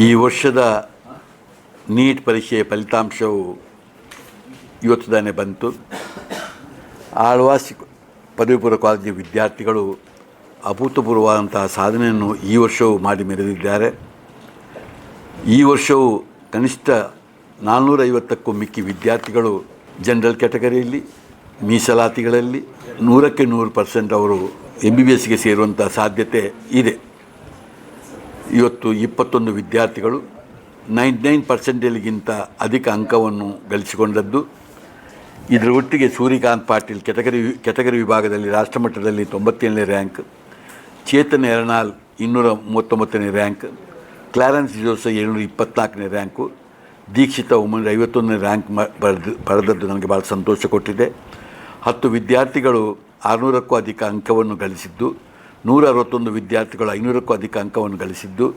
ಈ ವರ್ಷದ ನೀಟ್ ಪರೀಕ್ಷೆಯ ಫಲಿತಾಂಶವು ಇವತ್ತು ತಾನೇ ಬಂತು. ಆಳ್ವಾಸ್ ಪದವಿ ಪೂರ್ವ ಕಾಲೇಜಿನ ವಿದ್ಯಾರ್ಥಿಗಳು ಅಭೂತಪೂರ್ವವಾದಂತಹ ಸಾಧನೆಯನ್ನು ಈ ವರ್ಷವೂ ಮಾಡಿ ಮೆರೆದಿದ್ದಾರೆ. ಈ ವರ್ಷವೂ ಕನಿಷ್ಠ 450ಕ್ಕೂ ಮಿಕ್ಕಿ ವಿದ್ಯಾರ್ಥಿಗಳು ಜನರಲ್ ಕ್ಯಾಟಗರಿಯಲ್ಲಿ, ಮೀಸಲಾತಿಗಳಲ್ಲಿ 100ಕ್ಕೆ 100% ಅವರು MBBSಗೆ ಸೇರುವಂಥ ಸಾಧ್ಯತೆ ಇದೆ. ಇವತ್ತು 21 ವಿದ್ಯಾರ್ಥಿಗಳು 99%ಗಿಂತ ಅಧಿಕ ಅಂಕವನ್ನು ಗಳಿಸಿಕೊಂಡದ್ದು. ಇದರ ಒಟ್ಟಿಗೆ ಸೂರ್ಯಕಾಂತ್ ಪಾಟೀಲ್ ಕೆಟಗರಿ ವಿಭಾಗದಲ್ಲಿ ರಾಷ್ಟ್ರಮಟ್ಟದಲ್ಲಿ 97ನೇ ರ್ಯಾಂಕ್, ಚೇತನ್ ಎರನಾಲ್ 239ನೇ ರ್ಯಾಂಕ್, ಕ್ಲಾರೆನ್ಸ್ ಜೋಸ 724ನೇ ರ್ಯಾಂಕು, ದೀಕ್ಷಿತಾ ಉಮನ್ 51ನೇ ರ್ಯಾಂಕ್ ಪಡೆದದ್ದು ನನಗೆ ಭಾಳ ಸಂತೋಷ ಕೊಟ್ಟಿದೆ. 10 ವಿದ್ಯಾರ್ಥಿಗಳು 600ಕ್ಕೂ ಅಧಿಕ ಅಂಕವನ್ನು ಗಳಿಸಿದ್ದು, 161 ವಿದ್ಯಾರ್ಥಿಗಳು 500ಕ್ಕೂ ಅಧಿಕ ಅಂಕವನ್ನು ಗಳಿಸಿದ್ದು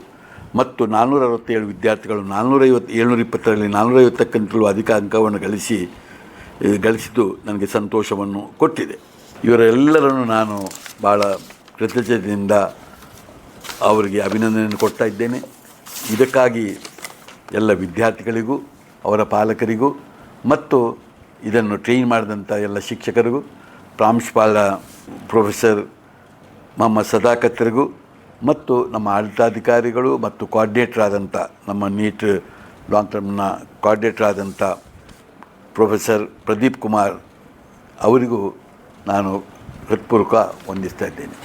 ಮತ್ತು 467 ವಿದ್ಯಾರ್ಥಿಗಳು 720ರಲ್ಲಿ 450ಕ್ಕಿಂತಲೂ ಅಧಿಕ ಅಂಕವನ್ನು ಗಳಿಸಿದ್ದು ನನಗೆ ಸಂತೋಷವನ್ನು ಕೊಟ್ಟಿದೆ. ಇವರೆಲ್ಲರನ್ನು ನಾನು ಭಾಳ ಕೃತಜ್ಞತೆಯಿಂದ ಅವರಿಗೆ ಅಭಿನಂದನೆಯನ್ನು ಕೊಡ್ತಾ ಇದ್ದೇನೆ. ಇದಕ್ಕಾಗಿ ಎಲ್ಲ ವಿದ್ಯಾರ್ಥಿಗಳಿಗೂ, ಅವರ ಪಾಲಕರಿಗೂ ಮತ್ತು ಇದನ್ನು ಟ್ರೈನ್ ಮಾಡಿದಂಥ ಎಲ್ಲ ಶಿಕ್ಷಕರಿಗೂ, ಪ್ರಾಂಶುಪಾಲ ಪ್ರೊಫೆಸರ್ ಮೊಹಮ್ಮದ್ ಸದಾಕತ್ರಿಗೂ ಮತ್ತು ನಮ್ಮ ಆಡಳಿತಾಧಿಕಾರಿಗಳು ಮತ್ತು ಕೋಆರ್ಡಿನೇಟರ್ ಆದಂಥ ನಮ್ಮ ನೀಟ್ ಲಾಂಗ್ ಟರ್ಮ್ನ ಕೋಆರ್ಡಿನೇಟರ್ ಆದಂಥ ಪ್ರೊಫೆಸರ್ ಪ್ರದೀಪ್ ಕುಮಾರ್ ಅವರಿಗೂ ನಾನು ಹೃತ್ಪೂರ್ವಕ ವಂದಿಸ್ತಾ ಇದ್ದೇನೆ.